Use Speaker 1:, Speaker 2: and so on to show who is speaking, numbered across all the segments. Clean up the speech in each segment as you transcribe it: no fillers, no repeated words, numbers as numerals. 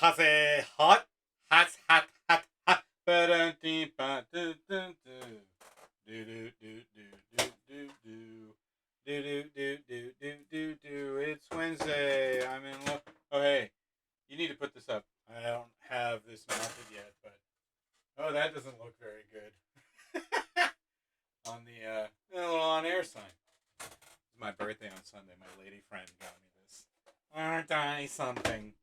Speaker 1: Haze hot, hot, hot, hot, hot. Do. It's Wednesday. I'm in love. Oh hey, you need to put this up. I don't have this mounted yet, but oh, that doesn't look very good. On the little on-air sign. It's my birthday on Sunday. My lady friend got me this. Aren't I something?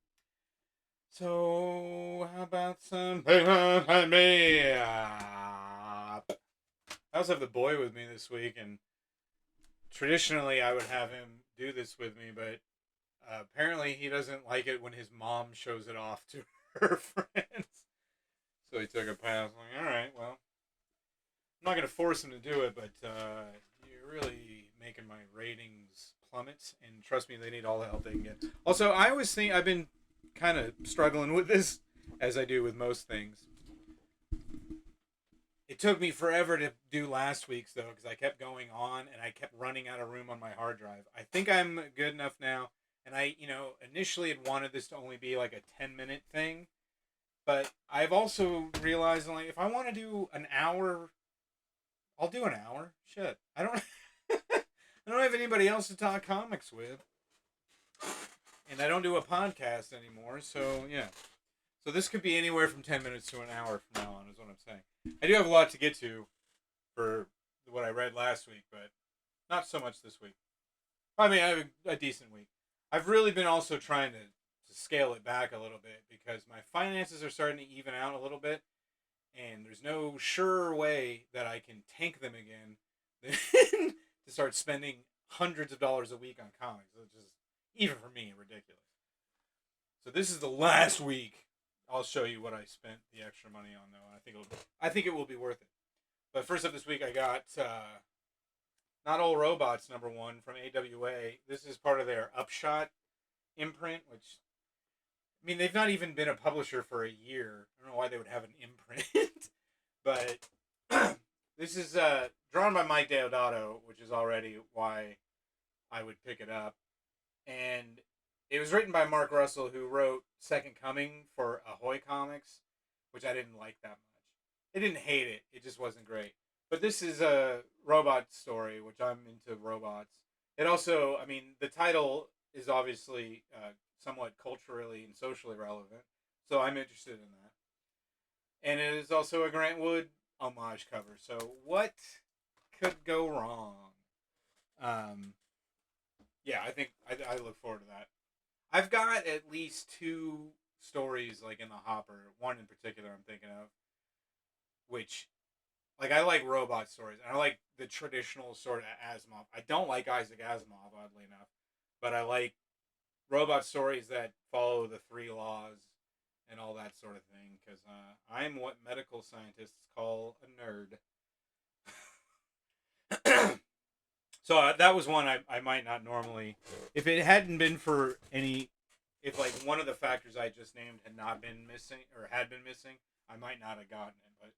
Speaker 1: So, how about some me? I also have the boy with me this week, and traditionally I would have him do this with me, but apparently he doesn't like it when his mom shows it off to her friends. So he took a pass. I'm like, all right, well, I'm not gonna force him to do it, but you're really making my ratings plummet. And trust me, they need all the help they can get. Also, I always think I've been kind of struggling with this, as I do with most things. It took me forever to do last week's though, because I kept going on and I kept running out of room on my hard drive. I think I'm good enough now, and I, initially had wanted this to only be like a 10-minute thing, but I've also realized like if I want to do an hour, I'll do an hour. Shit, I don't, I don't have anybody else to talk comics with, and I don't do a podcast anymore. So yeah, so this could be anywhere from 10 minutes to an hour from now on, is what I'm saying. I do have a lot to get to for what I read last week, but not so much this week. I mean, I have a decent week. I've really been also trying to scale it back a little bit because my finances are starting to even out a little bit, and there's no sure way that I can tank them again than to start spending hundreds of dollars a week on comics, which is, even for me, ridiculous. So this is the last week. I'll show you what I spent the extra money on, though. I think it will be worth it. But first up this week, I got Not All Robots #1 from AWA. This is part of their Upshot imprint, which, I mean, they've not even been a publisher for a year. I don't know why they would have an imprint, but this is drawn by Mike Deodato, which is already why I would pick it up. And it was written by Mark Russell, who wrote Second Coming for Ahoy Comics, which I didn't like that much. I didn't hate it. It just wasn't great. But this is a robot story, which I'm into robots. It also, I mean, the title is obviously somewhat culturally and socially relevant, so I'm interested in that. And it is also a Grant Wood homage cover. So what could go wrong? Um, yeah, I think I look forward to that. I've got at least two stories like in the hopper. One in particular I'm thinking of, which, like, I like robot stories, and I like the traditional sort of Asimov. I don't like Isaac Asimov, oddly enough, but I like robot stories that follow the three laws and all that sort of thing. Because I'm what medical scientists call a nerd. So that was one I might not normally, if it hadn't been for any, if like one of the factors I just named had not been missing or had been missing, I might not have gotten it. But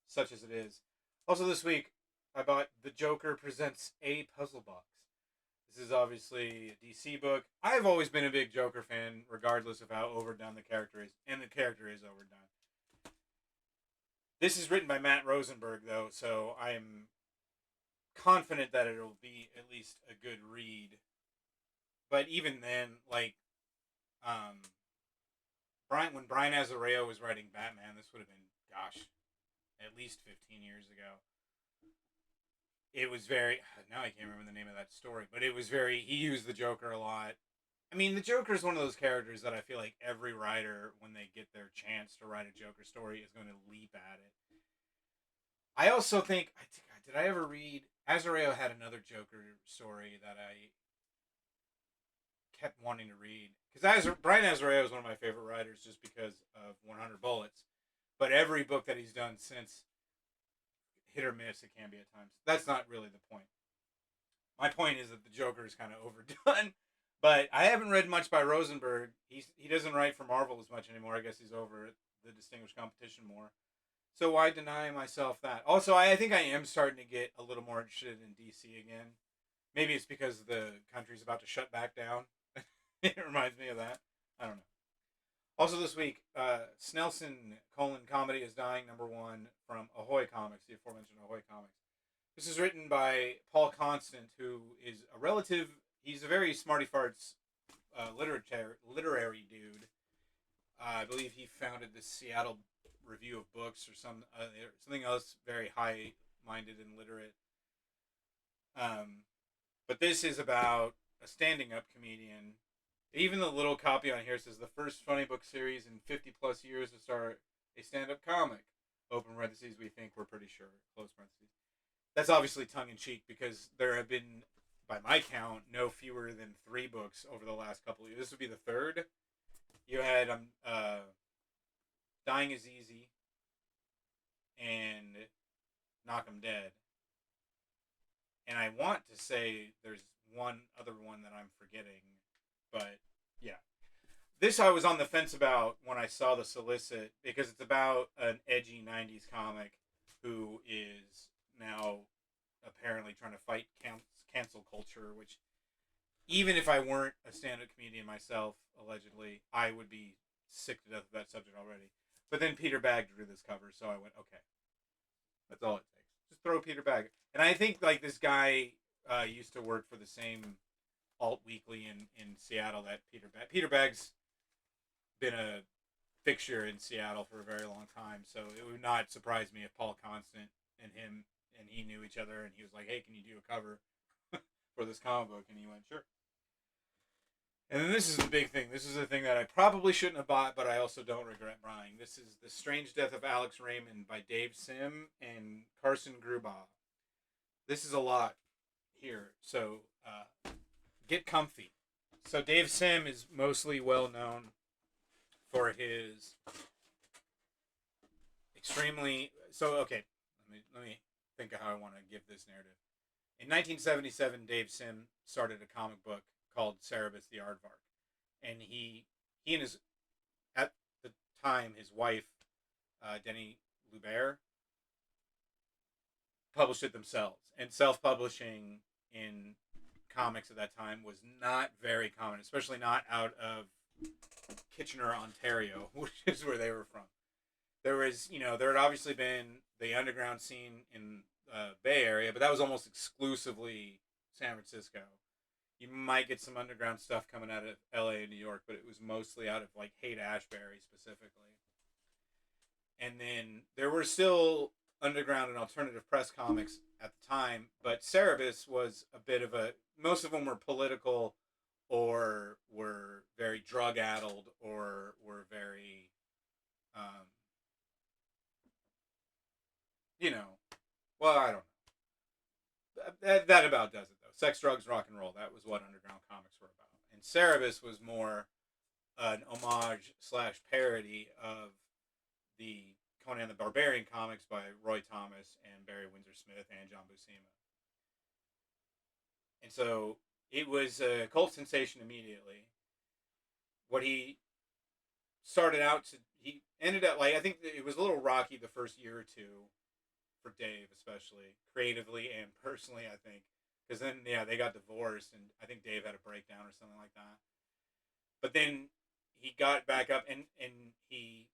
Speaker 1: such as it is. Also this week, I bought The Joker Presents a Puzzle Box. This is obviously a DC book. I've always been a big Joker fan, regardless of how overdone the character is, and the character is overdone. This is written by Matt Rosenberg, though, so I'm confident that it'll be at least a good read. But even then, like, when Brian Azzarello was writing Batman, this would have been, gosh, at least 15 years ago. It was very, now I can't remember the name of that story, but it was very, he used the Joker a lot. I mean, the Joker is one of those characters that I feel like every writer, when they get their chance to write a Joker story, is going to leap at it. I also think, did I ever read, Azzarello had another Joker story that I kept wanting to read. Because Brian Azzarello is one of my favorite writers just because of 100 Bullets. But every book that he's done since, hit or miss, it can be at times. That's not really the point. My point is that the Joker is kind of overdone. But I haven't read much by Rosenberg. He doesn't write for Marvel as much anymore. I guess he's over at the Distinguished Competition more. So why deny myself that? Also, I think I am starting to get a little more interested in DC again. Maybe it's because the country's about to shut back down. It reminds me of that. I don't know. Also this week, Snelson comedy is dying #1 from Ahoy Comics, the aforementioned Ahoy Comics. This is written by Paul Constant, who is a relative. He's a very smarty farts literary dude. I believe he founded the Seattle Review of Books or something else very high minded and literate. Um, but this is about a standing up comedian. Even the little copy on here says the first funny book series in 50 plus years to start a stand up comic. Open parentheses, we think we're pretty sure. Close parentheses. That's obviously tongue in cheek because there have been, by my count, no fewer than 3 books over the last couple of years. This would be the third. You had Dying is Easy and Knock 'em Dead. And I want to say there's one other one that I'm forgetting, but yeah. This I was on the fence about when I saw the solicit because it's about an edgy 90s comic who is now apparently trying to fight cancel culture, which even if I weren't a stand-up comedian myself, allegedly, I would be sick to death of that subject already. But then Peter Bagg drew this cover, so I went, okay, that's all it takes. Just throw Peter Bagg. And I think like this guy used to work for the same alt weekly in Seattle that Peter Bagg's been a fixture in Seattle for a very long time, so it would not surprise me if Paul Constant and him and he knew each other, and he was like, "Hey, can you do a cover for this comic book?" And he went, "Sure." And then this is the big thing. This is the thing that I probably shouldn't have bought, but I also don't regret buying. This is The Strange Death of Alex Raymond by Dave Sim and Carson Grubaugh. This is a lot here, so get comfy. So Dave Sim is mostly well known for his extremely. So okay, let me think of how I want to give this narrative. In 1977, Dave Sim started a comic book called Cerebus the Aardvark, and he and his at the time his wife Denny Lubert published it themselves. And self-publishing in comics at that time was not very common, especially not out of Kitchener, Ontario, which is where they were from. There was, there had obviously been the underground scene in Bay Area, but that was almost exclusively San Francisco. You might get some underground stuff coming out of LA and New York, but it was mostly out of like Haight Ashbury specifically. And then there were still underground and alternative press comics at the time, but Cerebus was a bit of a. Most of them were political, or were very drug addled, or were very, um, you know, well, I don't know. That about does it though. Sex, drugs, rock and roll. That was what underground comics were about. And Cerebus was more an homage slash parody of the Conan the Barbarian comics by Roy Thomas and Barry Windsor Smith and John Buscema. And so it was a cult sensation immediately. What he started out to, he ended up like, I think it was a little rocky the first year or two for Dave, especially creatively and personally, I think. Because then, yeah, they got divorced, and I think Dave had a breakdown or something like that. But then he got back up, and he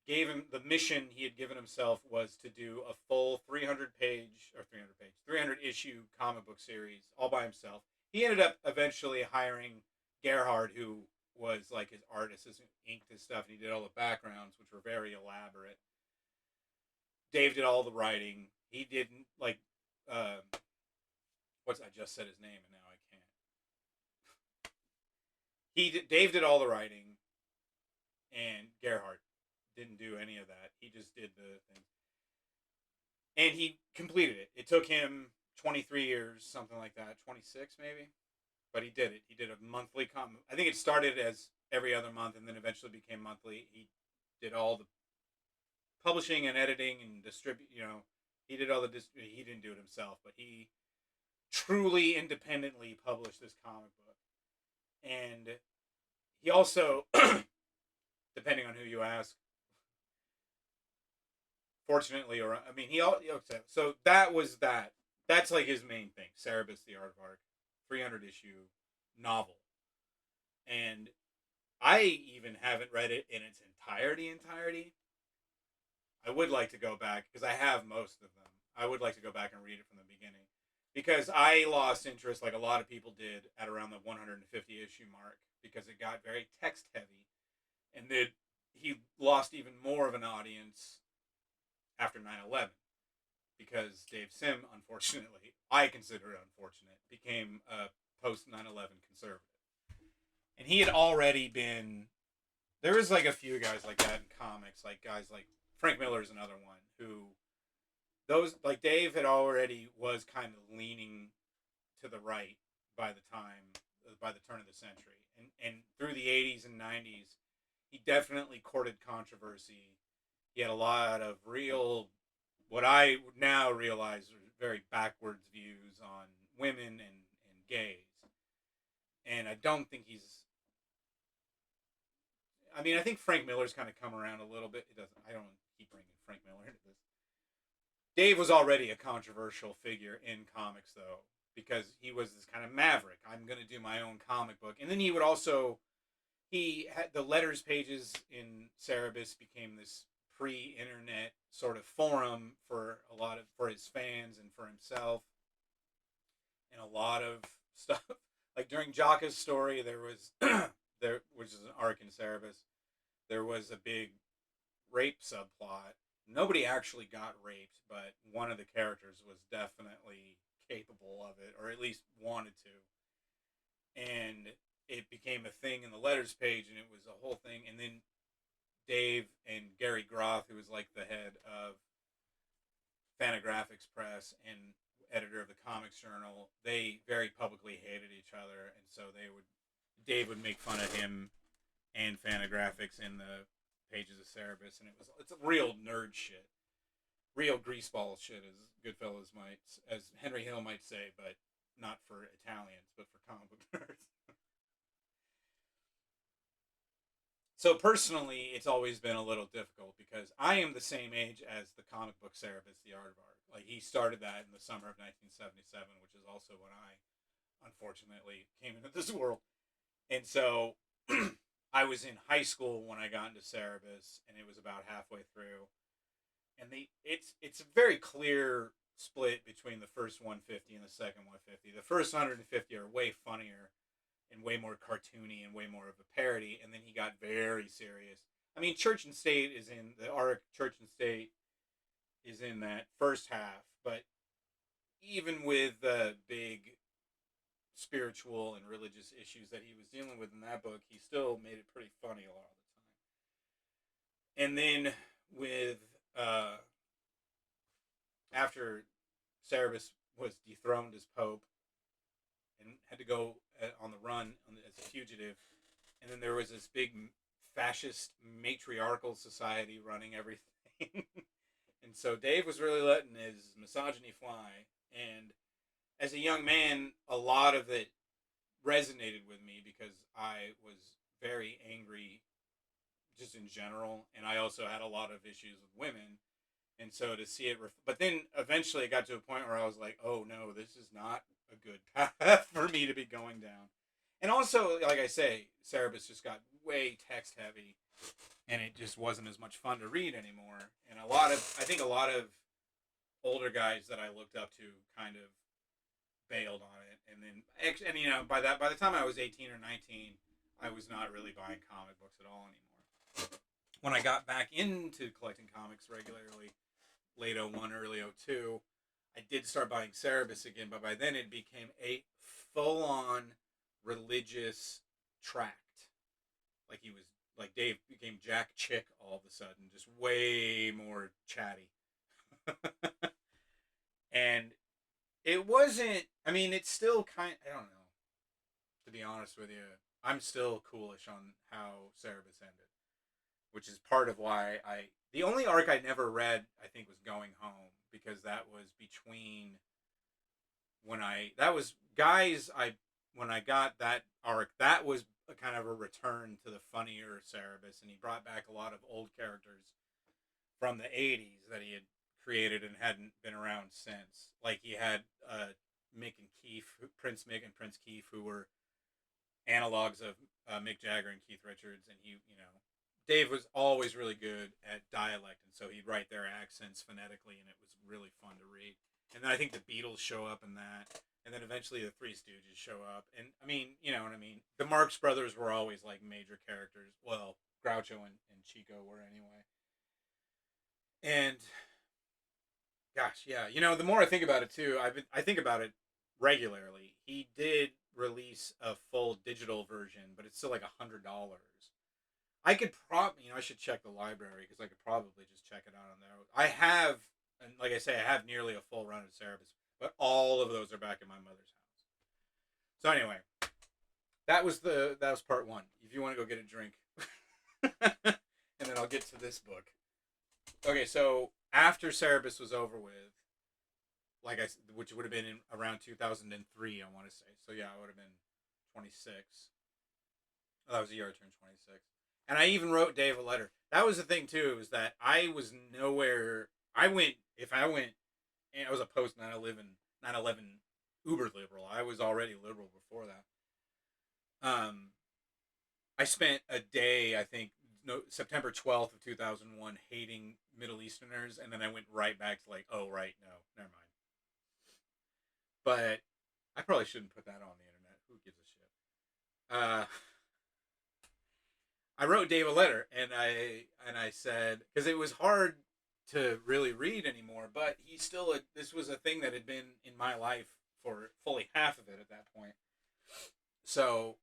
Speaker 1: gave him the mission he had given himself was to do a full 300 issue comic book series all by himself. He ended up eventually hiring Gerhard, who was like his artist, who inked his stuff, and he did all the backgrounds, which were very elaborate. Dave did all the writing. He didn't like what's I just said his name and now I can't. Dave did all the writing, and Gerhard didn't do any of that. He just did the thing, and he completed it. It took him 23 years, something like that, 26 maybe, but he did it. He did a monthly I think it started as every other month, and then eventually became monthly. He did all the publishing and editing and distribute. He did all the he didn't do it himself, but he truly independently published this comic book, and he also, depending on who you ask, fortunately, or I mean, so that was that. That's like his main thing, Cerebus the Aardvark, 300 issue novel, and I even haven't read it in its entirety. I would like to go back because I have most of them. I would like to go back and read it from the beginning because I lost interest, like a lot of people did, at around the 150 issue mark because it got very text heavy, and then he lost even more of an audience after 9/11 because Dave Sim, unfortunately, I consider it unfortunate, became a post 9/11 conservative, and he had already been. There was like a few guys like that in comics, like guys like Frank Miller's another one who those like Dave had already was kind of leaning to the right by the time by the turn of the century, and through the 80s and 90s, he definitely courted controversy. He had a lot of real, what I now realize are very backwards views on women and gays, and I don't think he's. I mean, I think Frank Miller's kind of come around a little bit. It doesn't. I don't keep bringing Frank Miller into this. Dave was already a controversial figure in comics, though, because he was this kind of maverick. I'm going to do my own comic book, and then he would also he had the letters pages in Cerebus became this pre-internet sort of forum for a lot of for his fans and for himself, and a lot of stuff. Like during Jaka's story, there was there, which is an arc in Cerebus. There was a big rape subplot. Nobody actually got raped, but one of the characters was definitely capable of it, or at least wanted to. And it became a thing in the letters page, and it was a whole thing. And then Dave and Gary Groth, who was like the head of Fantagraphics Press and editor of the Comics Journal, they very publicly hated each other, and so they would Dave would make fun of him and Fantagraphics in the pages of Cerebus, and it's a real nerd shit, real greaseball shit, as Goodfellas might, as Henry Hill might say, but not for Italians, but for comic book nerds. So personally, it's always been a little difficult because I am the same age as the comic book Cerebus, the art of art. Like he started that in the summer of 1977, which is also when I unfortunately came into this world. And so I was in high school when I got into Cerebus, and it was about halfway through. And it's a very clear split between the first 150 and the second 150. The first 150 are way funnier and way more cartoony and way more of a parody, and then he got very serious. I mean, Church and State is in the arc. Church and State is in that first half, but even with the big spiritual and religious issues that he was dealing with in that book, he still made it pretty funny a lot of the time. And then with after Cerebus was dethroned as Pope and had to go on the run as a fugitive, and then there was this big fascist matriarchal society running everything. And so Dave was really letting his misogyny fly, and as a young man, a lot of it resonated with me because I was very angry just in general, and I also had a lot of issues with women. And so to see it, but then eventually it got to a point where I was like, oh no, this is not a good path for me to be going down. And also, like I say, Cerebus just got way text heavy, and it just wasn't as much fun to read anymore. And I think a lot of older guys that I looked up to kind of bailed on it, and then and you know by the time I was 18 or 19, I was not really buying comic books at all anymore. When I got back into collecting comics regularly, late '01, early '02, I did start buying Cerebus again, but by then it became a full-on religious tract. Like he was like Dave became Jack Chick all of a sudden, just way more chatty. And it wasn't. I mean, it's still kind. I don't know. To be honest with you, I'm still coolish on how Cerebus ended, which is part of why I. The only arc I never read, I think, was Going Home because that was between when I that was guys I when I got that arc that was a kind of a return to the funnier Cerebus, and he brought back a lot of old characters from the '80s that he had created and hadn't been around since. Like he had Mick and Keith, Prince Mick and Prince Keith, who were analogs of Mick Jagger and Keith Richards, and Dave was always really good at dialect, and so he'd write their accents phonetically, and it was really fun to read. And then I think the Beatles show up in that, and then eventually the Three Stooges show up, and I mean, you know what I mean. The Marx Brothers were always like major characters. Well, Groucho and Chico were anyway. And gosh, yeah, the more I think about it too, I think about it regularly. He did release a full digital version, but it's still like $100. I could probably, I should check the library because I could probably just check it out on there. I have, and like I say, I have nearly a full run of Cerebus, but all of those are back in my mother's house. So anyway, that was part one. If you want to go get a drink, and then I'll get to this book. Okay, so after Cerebus was over with, which would have been in around 2003, I want to say. So yeah, I would have been 26. Oh, that was the year I turned 26. And I even wrote Dave a letter. That was the thing too, was that I was nowhere. If I went, and I was a post 9/11 uber liberal. I was already liberal before that. Um, I spent a day, I think, no, September 12th of 2001, hating Middle Easterners, and then I went right back to like, oh right, no, never mind. But I probably shouldn't put that on the internet. Who gives a shit? I wrote Dave a letter, and I said, because it was hard to really read anymore, but this was a thing that had been in my life for fully half of it at that point. So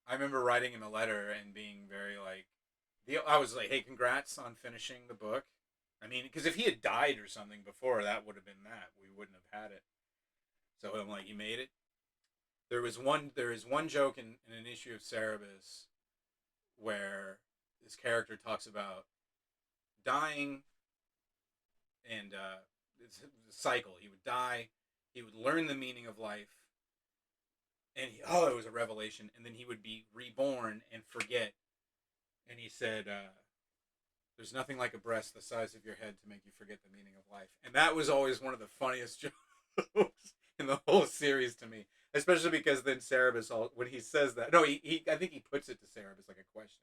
Speaker 1: I remember writing him a letter and being very like, I was like, hey, congrats on finishing the book. I mean, because if he had died or something before, that would have been that. We wouldn't have had it. So I'm like, you made it. There is one joke in an issue of Cerebus where this character talks about dying, and it's a cycle. He would die, he would learn the meaning of life, and it was a revelation, and then he would be reborn and forget. And he said, "There's nothing like a breast the size of your head to make you forget the meaning of life." And that was always one of the funniest jokes in the whole series to me, especially because then Cerebus, when he says that, no, I think he puts it to Cerebus like a question,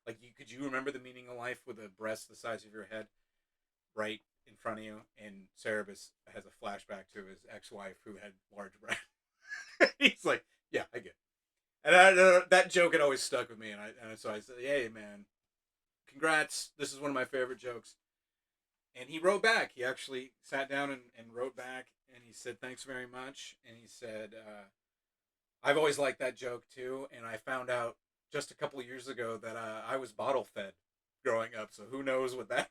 Speaker 1: like, could you remember the meaning of life with a breast the size of your head right in front of you? And Cerebus has a flashback to his ex-wife who had large breasts. He's like, yeah, I get it. And that joke had always stuck with me, and so I said, hey man, congrats, this is one of my favorite jokes. And he wrote back. He actually sat down and wrote back, and he said, thanks very much. And he said, I've always liked that joke too, and I found out just a couple of years ago that I was bottle fed growing up, so who knows what that.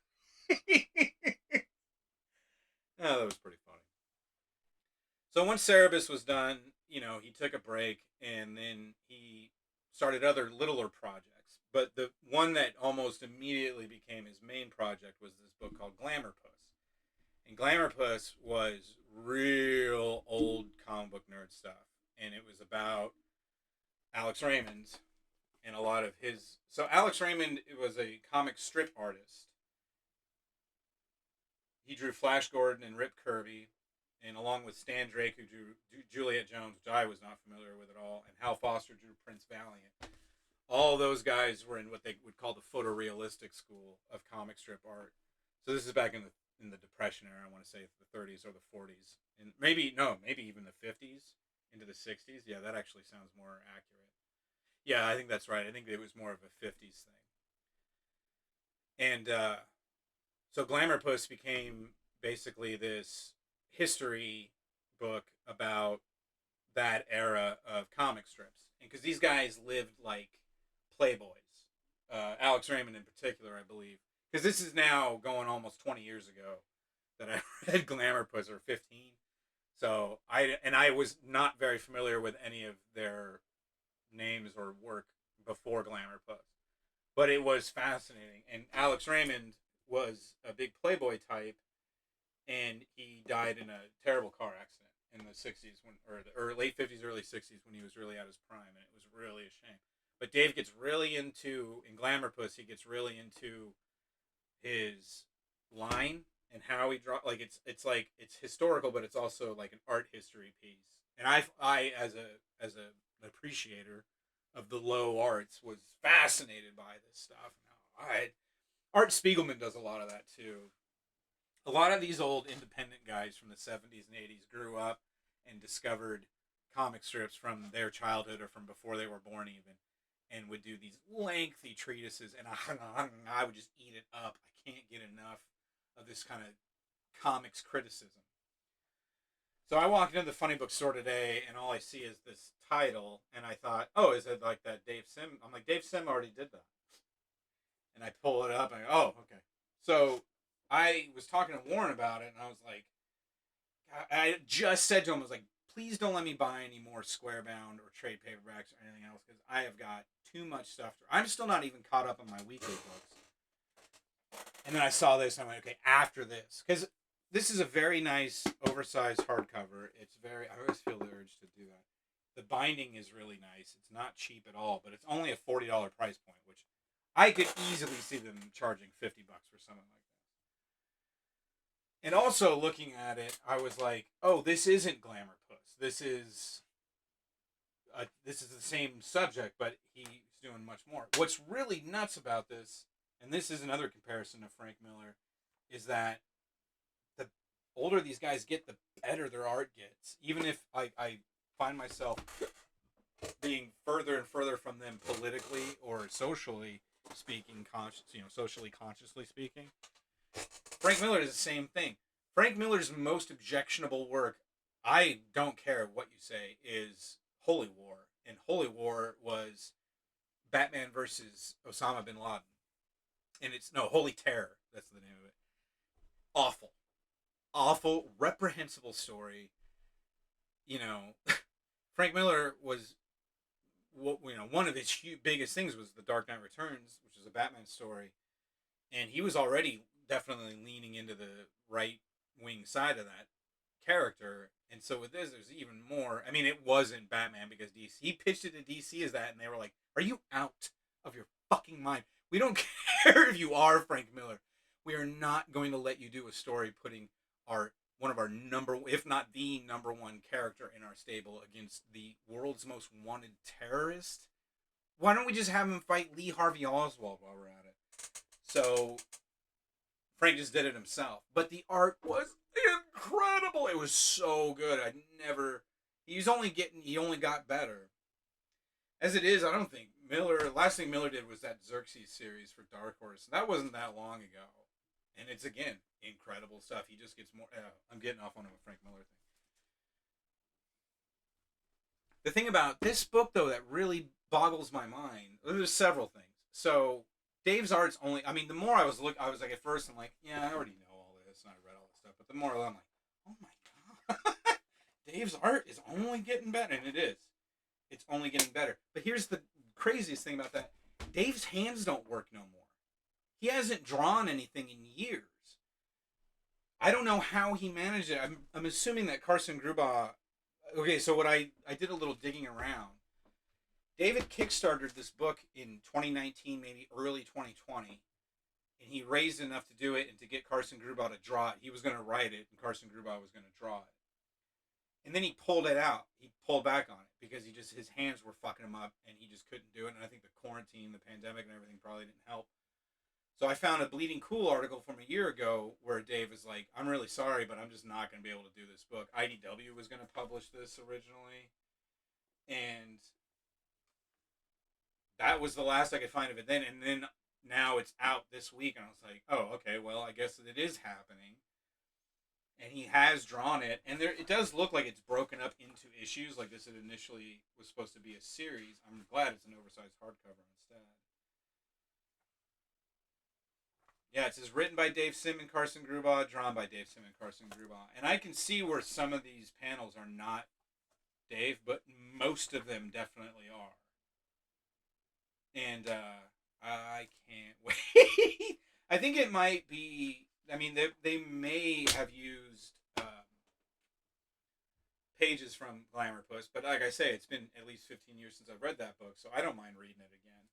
Speaker 1: Oh, that was pretty funny. So once Cerebus was done, he took a break, and then he started other littler projects. But the one that almost immediately became his main project was this book called Glamour Puss. And Glamour Puss was real old comic book nerd stuff. And it was about Alex Raymond and a lot of his. So Alex Raymond was a comic strip artist. He drew Flash Gordon and Rip Kirby, and along with Stan Drake, who drew Juliet Jones, which I was not familiar with at all, and Hal Foster drew Prince Valiant. All those guys were in what they would call the photorealistic school of comic strip art. So this is back in the Depression era. I want to say the 30s or the 40s, and maybe even the 50s into the 60s. Yeah, that actually sounds more accurate. Yeah, I think that's right. I think it was more of a 50s thing. And so Glamour Puss became basically this history book about that era of comic strips, and because these guys lived like playboys, Alex Raymond in particular, I believe, because this is now going almost 20 years ago that I read Glamour Puss, or 15. So I was not very familiar with any of their names or work before Glamour Puss, but it was fascinating. And Alex Raymond was a big playboy type, and he died in a terrible car accident in the 60s, or late 50s, early 60s, when he was really at his prime, and it was really a shame. But Dave gets really into, in Glamour Puss, he gets really into his line and how he draw. Like, it's historical, but it's also like an art history piece. And I as a appreciator of the low arts was fascinated by this stuff. Art Spiegelman does a lot of that too. A lot of these old independent guys from the 70s and 80s grew up and discovered comic strips from their childhood or from before they were born even, and would do these lengthy treatises, and I would just eat it up. I can't get enough of this kind of comics criticism. So I walked into the funny book store today, and all I see is this title, and I thought, oh, is it like that Dave Sim? I'm like, Dave Sim already did that. And I pull it up, and I go, oh, okay. So I was talking to Warren about it, and I was like, I just said to him, I was like, please don't let me buy any more square bound or trade paperbacks or anything else because I have got too much stuff. I'm still not even caught up on my weekly books. And then I saw this, and I went, okay, after this, because this is a very nice, oversized hardcover. It's very, I always feel the urge to do that. The binding is really nice. It's not cheap at all, but it's only a $40 price point, which I could easily see them charging $50 for something like that. And also looking at it, I was like, "Oh, this isn't Glamour Puss. This is the same subject, but he's doing much more." What's really nuts about this, and this is another comparison to Frank Miller, is that the older these guys get, the better their art gets. Even if I find myself being further and further from them politically or socially speaking, socially consciously speaking, Frank Miller is the same thing. Frank Miller's most objectionable work, I don't care what you say, is Holy War. And Holy War was Batman versus Osama bin Laden. And it's, no, Holy Terror. That's the name of it. Awful. Awful, reprehensible story. You know, Frank Miller was, one of his biggest things was The Dark Knight Returns, which is a Batman story. And he was already definitely leaning into the right wing side of that character. And so with this, there's even more. I mean, it wasn't Batman because DC, he pitched it to DC as that, and they were like, "Are you out of your fucking mind? We don't care if you are Frank Miller. We are not going to let you do a story putting our one of our if not the number one character in our stable against the world's most wanted terrorist. Why don't we just have him fight Lee Harvey Oswald while we're at it?" So Frank just did it himself. But the art was incredible. It was so good. He only got better. As it is, I don't think last thing Miller did was that Xerxes series for Dark Horse. And that wasn't that long ago. And it's, again, incredible stuff. He just gets more, I'm getting off on a Frank Miller thing. The thing about this book, though, that really boggles my mind, there's several things. So, Dave's art's only, I mean, the more I was like, at first, I'm like, yeah, I already know all this, and I read all this stuff. But the more I'm like, oh my God, Dave's art is only getting better. And it is. It's only getting better. But here's the craziest thing about that. Dave's hands don't work no more. He hasn't drawn anything in years. I don't know how he managed it. I'm assuming that Carson Grubaugh. Okay, so what I did a little digging around. David kickstarted this book in 2019, maybe early 2020, and he raised enough to do it and to get Carson Grubaugh to draw it. He was going to write it, and Carson Grubaugh was going to draw it. And then he pulled it out. He pulled back on it because his hands were fucking him up, and he just couldn't do it. And I think the quarantine, the pandemic, and everything probably didn't help. So I found a Bleeding Cool article from a year ago where Dave is like, "I'm really sorry, but I'm just not going to be able to do this book." IDW was going to publish this originally, and that was the last I could find of it then. And then now it's out this week, and I was like, "Oh, okay, well, I guess it is happening." And he has drawn it, and it does look like it's broken up into issues, like this initially was supposed to be a series. I'm glad it's an oversized hardcover instead. Yeah, it says written by Dave Sim and Carson Grubaugh, drawn by Dave Sim and Carson Grubaugh. And I can see where some of these panels are not Dave, but most of them definitely are. And I can't wait. I think it might be. I mean, they may have used pages from Glamour Puss, but like I say, it's been at least 15 years since I've read that book, so I don't mind reading it again.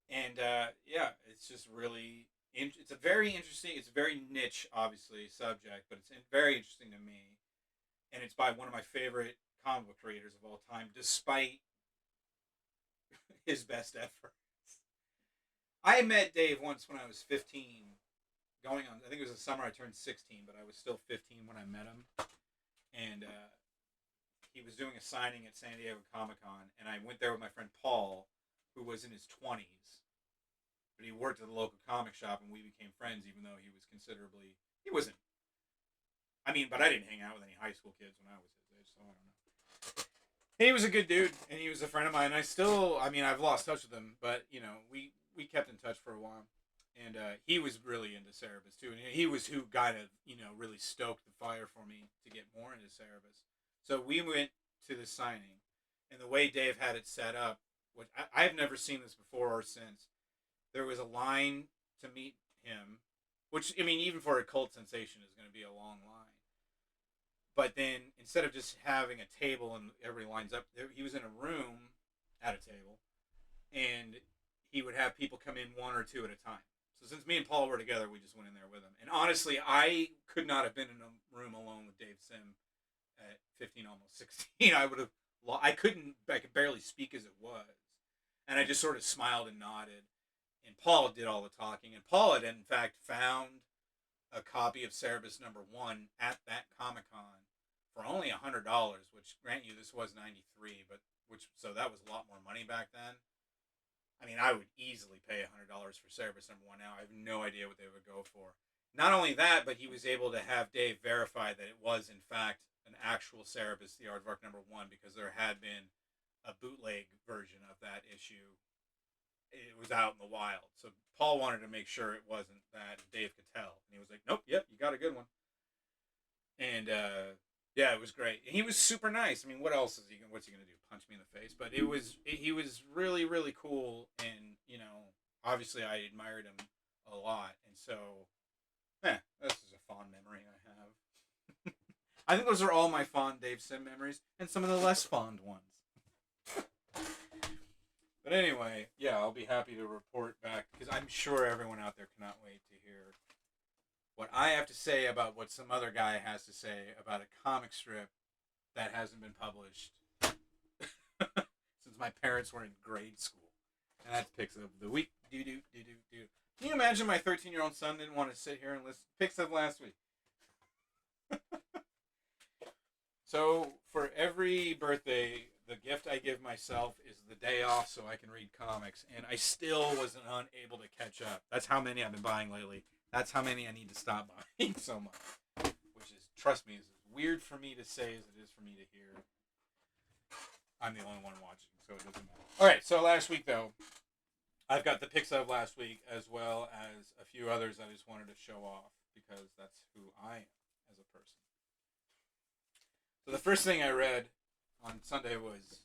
Speaker 1: And yeah, it's just really. It's a very interesting. It's a very niche, obviously, subject, but it's very interesting to me, and it's by one of my favorite comic book creators of all time, despite his best efforts. I met Dave once when I was 15, going on. I think it was the summer I turned 16, but I was still 15 when I met him, and he was doing a signing at San Diego Comic Con, and I went there with my friend Paul, who was in his 20s, but he worked at the local comic shop, and we became friends, even though he was considerably. He wasn't. I mean, but I didn't hang out with any high school kids when I was his age, so I don't know. He was a good dude, and he was a friend of mine. I mean, I've lost touch with him, but we kept in touch for a while, and he was really into Cerebus too, and he was who kind of really stoked the fire for me to get more into Cerebus. So we went to the signing, and the way Dave had it set up, which I've never seen this before or since. There was a line to meet him, which I mean, even for a cult sensation, is going to be a long line. But then instead of just having a table and everybody lines up, he was in a room at a table, and he would have people come in one or two at a time. So since me and Paul were together, we just went in there with him. And honestly, I could not have been in a room alone with Dave Sim at 15, almost 16. I could barely speak as it was, and I just sort of smiled and nodded. And Paul did all the talking. And Paul had in fact found a copy of Cerebus #1 at that Comic Con for only $100, which grant you this was '93, but so that was a lot more money back then. I mean, I would easily pay $100 for Cerebus #1 now. I have no idea what they would go for. Not only that, but he was able to have Dave verify that it was in fact an actual Cerebus, the Aardvark #1, because there had been a bootleg version of that issue. It was out in the wild. So Paul wanted to make sure it wasn't that. Dave could tell, and he was like, "Nope, yep, you got a good one." And yeah, it was great. And he was super nice. I mean, what else is he? What's he gonna do? Punch me in the face? But he was really really cool, and obviously I admired him a lot, and so this is a fond memory I have. I think those are all my fond Dave Sim memories, and some of the less fond ones. But anyway, yeah, I'll be happy to report back because I'm sure everyone out there cannot wait to hear what I have to say about what some other guy has to say about a comic strip that hasn't been published since my parents were in grade school. And that's Picks of the Week. Do do do do do. Can you imagine my 13-year-old son didn't want to sit here and listen to Picks of last week? So for every birthday, the gift I give myself is the day off so I can read comics, and I still was unable to catch up. That's how many I've been buying lately. That's how many I need to stop buying so much. Which is, trust me, is as weird for me to say as it is for me to hear. I'm the only one watching, so it doesn't matter. All right, so last week though, I've got the picks of last week as well as a few others I just wanted to show off because that's who I am as a person. So the first thing I read on Sunday was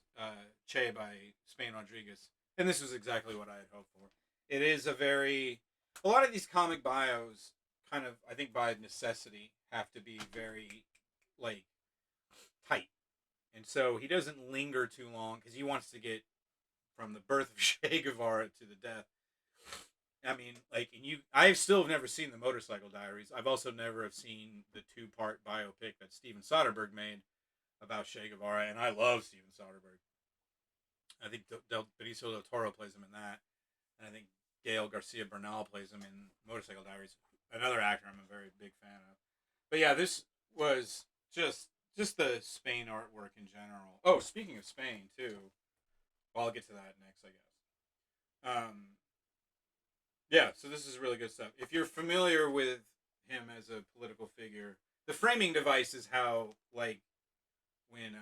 Speaker 1: Che by Spain Rodriguez, and this was exactly what I had hoped for. It is a lot of these comic bios, kind of, I think by necessity, have to be very like tight, and so he doesn't linger too long because he wants to get from the birth of Che Guevara to the death. I mean, like, I still have never seen the Motorcycle Diaries. I've also never have seen the 2-part biopic that Steven Soderbergh made about Che Guevara, and I love Steven Soderbergh. I think Benicio del Toro plays him in that, and I think Gael Garcia Bernal plays him in Motorcycle Diaries, another actor I'm a very big fan of. But yeah, this was just the Spain artwork in general. Oh, speaking of Spain too, well, I'll get to that next, I guess. Yeah, so this is really good stuff. If you're familiar with him as a political figure, the framing device is how, like, when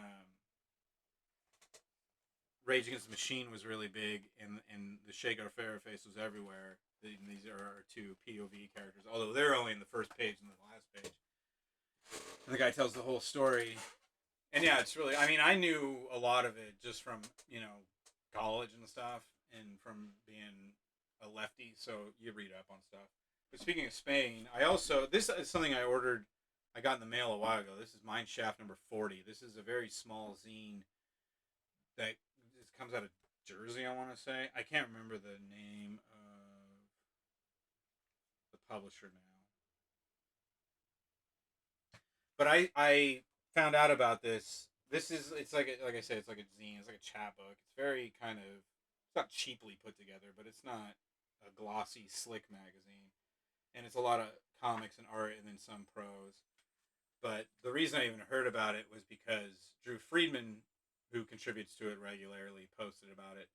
Speaker 1: Rage Against the Machine was really big and the Che Guevara face was everywhere. These are our two POV characters, although they're only in the first page and the last page. And the guy tells the whole story. And yeah, it's really, I mean, I knew a lot of it just from, college and stuff and from being a lefty, so you read up on stuff. But speaking of Spain, this is something I got in the mail a while ago. This is Mine Shaft number 40. This is a very small zine that comes out of Jersey, I want to say. I can't remember the name of the publisher now. But I found out about this. It's like I said, it's like a zine. It's like a chat book. It's very kind of, it's not cheaply put together, but it's not a glossy, slick magazine. And it's a lot of comics and art and then some prose. But the reason I even heard about it was because Drew Friedman, who contributes to it regularly, posted about it.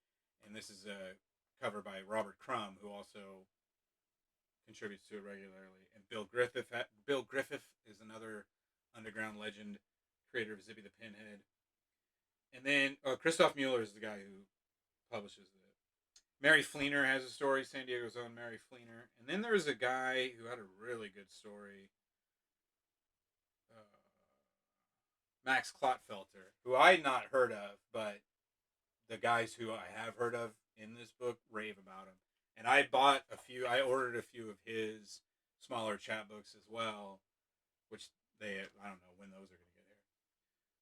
Speaker 1: And this is a cover by Robert Crumb, who also contributes to it regularly. And Bill Griffith is another underground legend, creator of Zippy the Pinhead. And then Christoph Mueller is the guy who publishes it. Mary Fleener has a story, San Diego's own Mary Fleener. And then there's a guy who had a really good story, uh, Max Klottfelter, who I had not heard of, but the guys who I have heard of in this book rave about him. And I ordered a few of his smaller chapbooks as well, which I don't know when those are going to get here.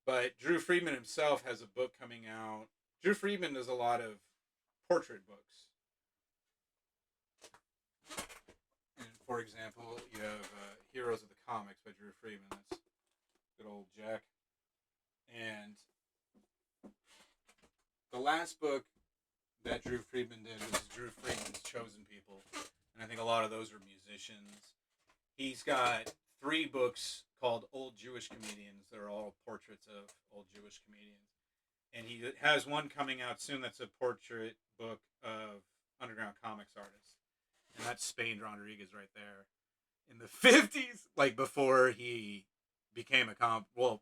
Speaker 1: But Drew Friedman himself has a book coming out. Drew Friedman does a lot of portrait books. And for example, you have Heroes of the Comics by Drew Friedman. That's good old Jack. And the last book that Drew Friedman did was Drew Friedman's Chosen People. And I think a lot of those are musicians. He's got 3 books called Old Jewish Comedians that are all portraits of old Jewish comedians. And he has one coming out soon that's a portrait book of underground comics artists. And that's Spain Rodriguez right there. In the 50s, like before he became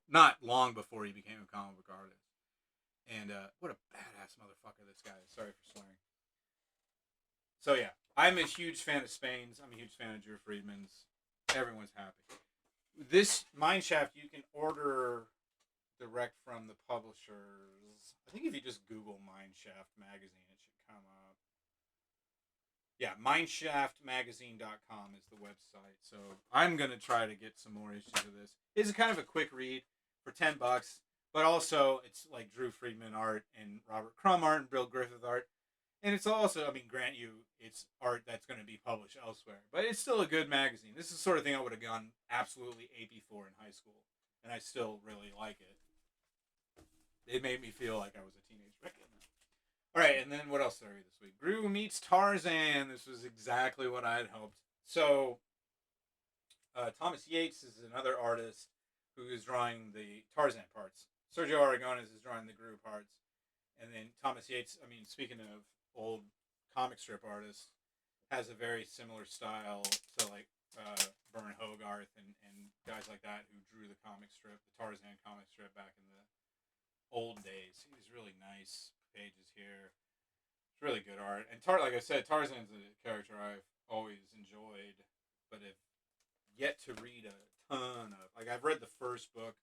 Speaker 1: not long before he became a comic book artist. And what a badass motherfucker this guy is. Sorry for swearing. So yeah, I'm a huge fan of Spain's. I'm a huge fan of Drew Friedman's. Everyone's happy. This Mineshaft you can order direct from the publishers. I think if you just Google Mineshaft magazine, it should come up. Yeah, mineshaftmagazine.com is the website. So I'm gonna try to get some more issues of this. It's kind of a quick read for $10, but also it's like Drew Friedman art and Robert Crumb art and Bill Griffith art. And it's also, I mean, grant you, it's art that's going to be published elsewhere, but it's still a good magazine. This is the sort of thing I would have gone absolutely apey for in high school, and I still really like it. It made me feel like I was a teenager again. All right, and then what else did I read this week? Gru meets Tarzan. This was exactly what I had hoped. So, Thomas Yates is another artist who is drawing the Tarzan parts. Sergio Aragones is drawing the Gru parts. And then Thomas Yates, I mean, speaking of old comic strip artists, has a very similar style to like Vern Hogarth and guys like that who drew the comic strip, the Tarzan comic strip back in the old days. He was really nice pages here. It's really good art. And like I said, Tarzan's a character I've always enjoyed, but have yet to read a ton of. Like I've read the first book,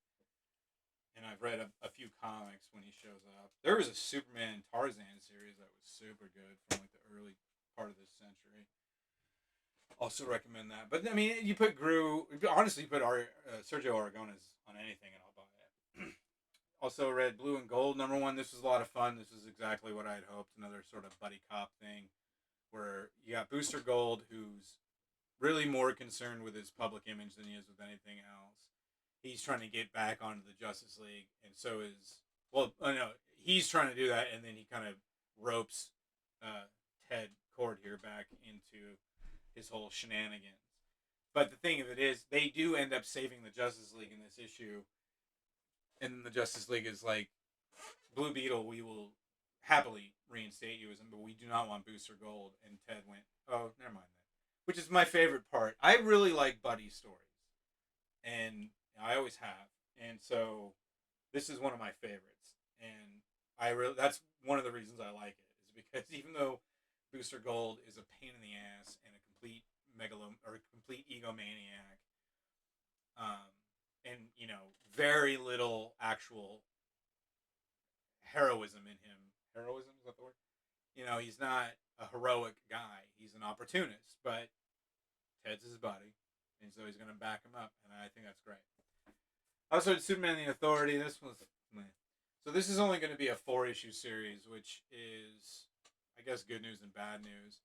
Speaker 1: and I've read a few comics when he shows up. There was a Superman Tarzan series that was super good from like the early part of this century. Also recommend that. But I mean, you put honestly, you put Sergio Aragones on anything, and I'll buy it. Also read Blue and Gold #1. This was a lot of fun. This is exactly what I had hoped. Another sort of buddy cop thing, where you got Booster Gold, who's really more concerned with his public image than he is with anything else. He's trying to get back onto the Justice League, and so is no, he's trying to do that, and then he kind of ropes Ted Cord here back into his whole shenanigans. But the thing of it is, they do end up saving the Justice League in this issue, and the Justice League is like, Blue Beetle, we will happily reinstate you as him, but we do not want Booster Gold. And Ted went, oh, never mind that. Which is my favorite part. I really like buddy stories, and I always have. And so this is one of my favorites, and that's one of the reasons I like it, is because even though Booster Gold is a pain in the ass and a complete complete egomaniac, and very little actual heroism in him. Heroism, is that the word? He's not a heroic guy. He's an opportunist, but Ted's his buddy, and so he's going to back him up, and I think that's great. Also, Superman and the Authority. This was, so this is only going to be a 4-issue series, which is, I guess, good news and bad news.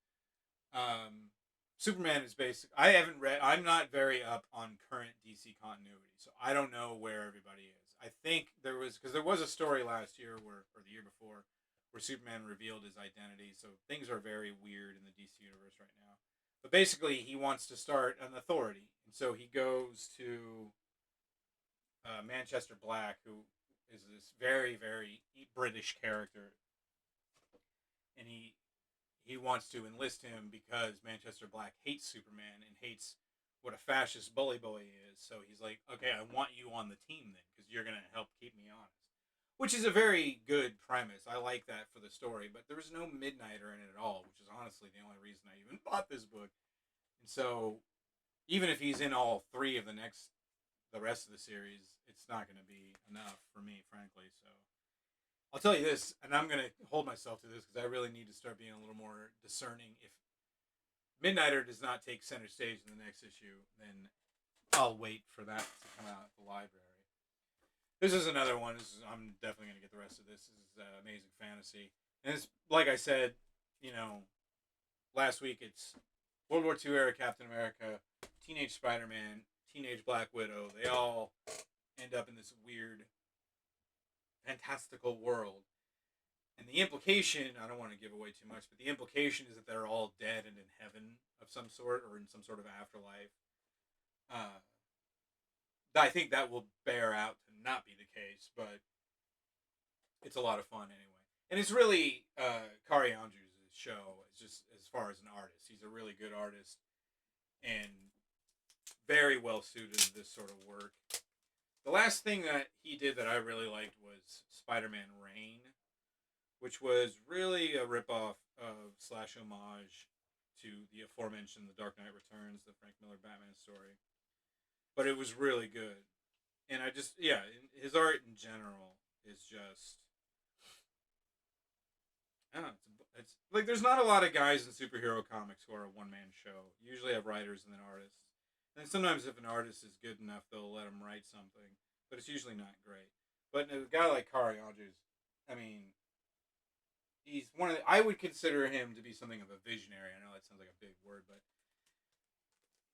Speaker 1: Superman is basic. I haven't read. I'm not very up on current DC continuity, so I don't know where everybody is. I think there was a story last year or the year before, where Superman revealed his identity. So things are very weird in the DC universe right now. But basically, he wants to start an authority, and so he goes to Manchester Black, who is this very very British character, and he wants to enlist him because Manchester Black hates Superman and hates what a fascist bully boy is. So he's like, okay, I want you on the team then because you're gonna help keep me honest. Which is a very good premise. I like that for the story, but there was no Midnighter in it at all, which is honestly the only reason I even bought this book. And so, even if he's in all three of the rest of the series, it's not going to be enough for me, frankly. So, I'll tell you this, and I'm going to hold myself to this because I really need to start being a little more discerning. If Midnighter does not take center stage in the next issue, then I'll wait for that to come out at the library. This is another one. I'm definitely going to get the rest of this. This is Amazing Fantasy. And it's, like I said, you know, last week it's World War II era Captain America, Teenage Spider-Man, Teenage Black Widow. They all end up in this weird, fantastical world. And the implication, I don't want to give away too much, but the implication is that they're all dead and in heaven of some sort or in some sort of afterlife. Uh, I think that will bear out to not be the case, but it's a lot of fun anyway. And it's really Kari Andrews' show. It's just as far as an artist, he's a really good artist and very well suited to this sort of work. The last thing that he did that I really liked was Spider-Man Reign, which was really a ripoff of slash homage to the aforementioned The Dark Knight Returns, the Frank Miller Batman story. But it was really good. And I just, yeah, his art in general is just, I don't know, it's like there's not a lot of guys in superhero comics who are a one man show. You usually have writers and then artists. And sometimes if an artist is good enough, they'll let him write something, but it's usually not great. But a guy like Kari Andrews, I mean, he's one of the, I would consider him to be something of a visionary. I know that sounds like a big word, but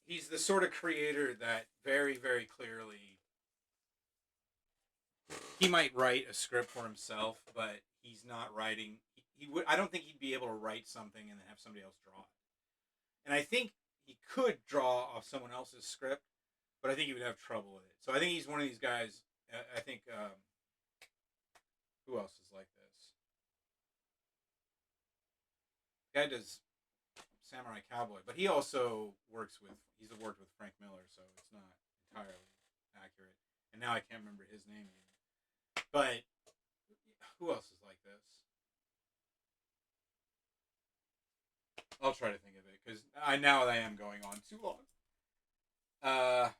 Speaker 1: he's the sort of creator that very, very clearly he might write a script for himself, but he's not writing. He would. I don't think he'd be able to write something and then have somebody else draw it. And I think he could draw off someone else's script, but I think he would have trouble with it. So I think he's one of these guys. I think who else is like this? The guy does Samurai Cowboy, but he also works with. He's worked with Frank Miller, so it's not entirely accurate. And now I can't remember his name either. But who else is like this? I'll try to think of it because I am going on too long. In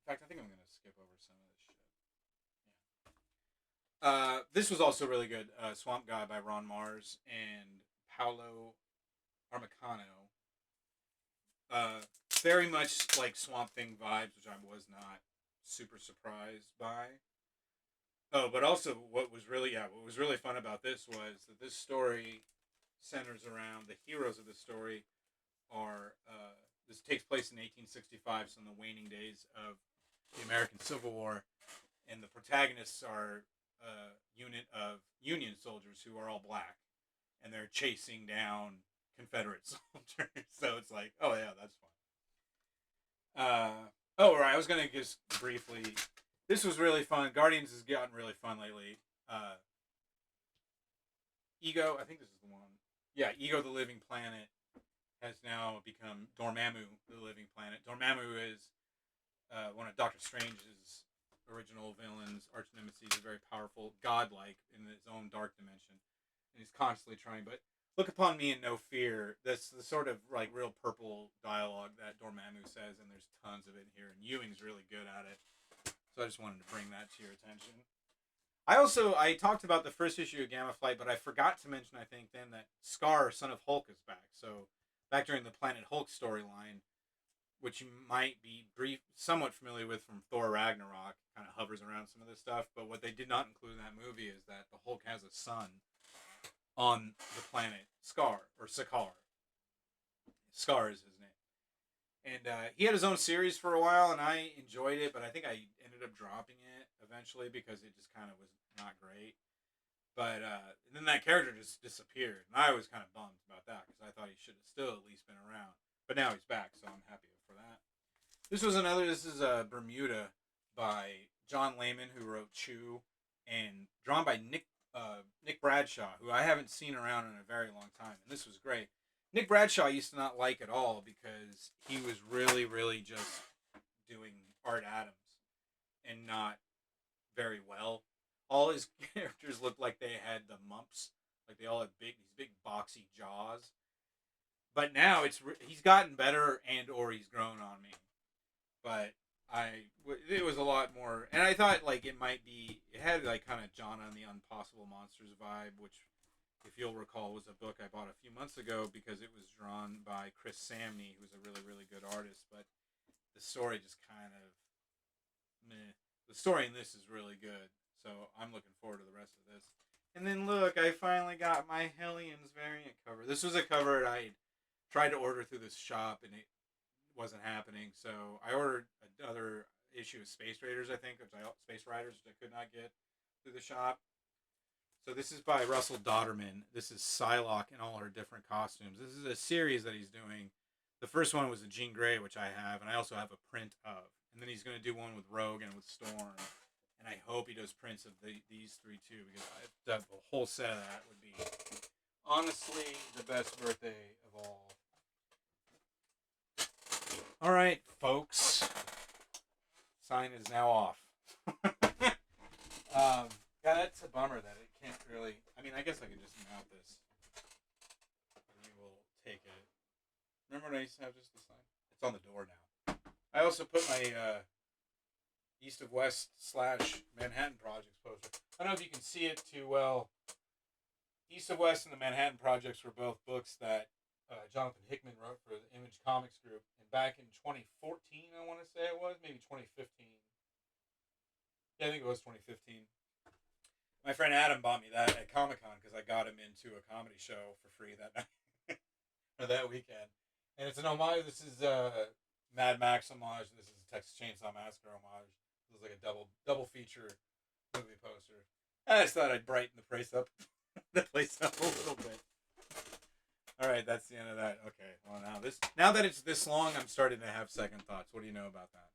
Speaker 1: fact, I think I'm gonna skip over some of this shit. This was also really good. Swamp Guy by Ron Mars and Paolo Armacano. Uh, Very much like Swamp Thing vibes, which I was not super surprised by. Oh, but also what was really fun about this was that this story centers around the heroes of the story are this takes place in 1865, so in the waning days of the American Civil War, and the protagonists are a unit of Union soldiers who are all black, and they're chasing down Confederate soldiers. So it's like, oh yeah, that's fun. Oh right, I was gonna just briefly. This was really fun. Guardians has gotten really fun lately. Ego, I think this is the one. Yeah, Ego the Living Planet has now become Dormammu the Living Planet. Dormammu is one of Doctor Strange's original villains, arch nemesis, is very powerful, godlike in his own dark dimension, and he's constantly trying. But look upon me in no fear. That's the sort of like real purple dialogue that Dormammu says, and there's tons of it here. And Ewing's really good at it, so I just wanted to bring that to your attention. I talked about the first issue of Gamma Flight, but I forgot to mention I think then that Scar, Son of Hulk, is back. So back during the Planet Hulk storyline, which you might be somewhat familiar with from Thor Ragnarok, kind of hovers around some of this stuff. But what they did not include in that movie is that the Hulk has a son on the planet Scar or Sakaar. Scar is his name. And he had his own series for a while, and I enjoyed it, but I think I ended up dropping it eventually because it just kind of was not great. But then that character just disappeared, and I was kind of bummed about that because I thought he should have still at least been around. But now he's back, so I'm happy for that. This was another. This is Bermuda by John Layman, who wrote Chew, and drawn by Nick Bradshaw, who I haven't seen around in a very long time. And this was great. Nick Bradshaw I used to not like at all because he was really just doing Art Adams and not very well. All his characters looked like they had the mumps, like they all had these big boxy jaws. But now he's gotten better and or he's grown on me. But it was a lot more, and I thought like it had like kind of John on the Impossible Monsters vibe, which if you'll recall was a book I bought a few months ago because it was drawn by Chris Samney, who's a really good artist, but the story just kind of meh. The story in this is really good, so I'm looking forward to the rest of this. And then look, I finally got my Hellions variant cover. This was a cover I tried to order through this shop, and it wasn't happening. So I ordered another issue of Space Raiders, I think, Space Riders, which I could not get through the shop. So this is by Russell Dodderman. This is Psylocke in all her different costumes. This is a series that he's doing. The first one was a Jean Grey, which I have, and I also have a print of. And then he's going to do one with Rogue and with Storm. And I hope he does prints of these three too, because the whole set of that would be honestly the best birthday of all. All right, folks. Sign is now off. Yeah, that's a bummer that it can't really. I mean, I guess I could just mount this. And you will take it. Remember when I used to have just the sign? It's on the door now. I also put my East of West / Manhattan Projects poster. I don't know if you can see it too well. East of West and the Manhattan Projects were both books that Jonathan Hickman wrote for the Image Comics Group. And back in 2014, I want to say it was, maybe 2015. Yeah, I think it was 2015. My friend Adam bought me that at Comic Con because I got him into a comedy show for free that night or that weekend. And it's an homage. This is Mad Max homage. This is Texas Chainsaw Massacre homage. This is like a double feature movie poster. I just thought I'd brighten the place up, the place up a little bit. All right, that's the end of that. Okay, well now that it's this long, I'm starting to have second thoughts. What do you know about that?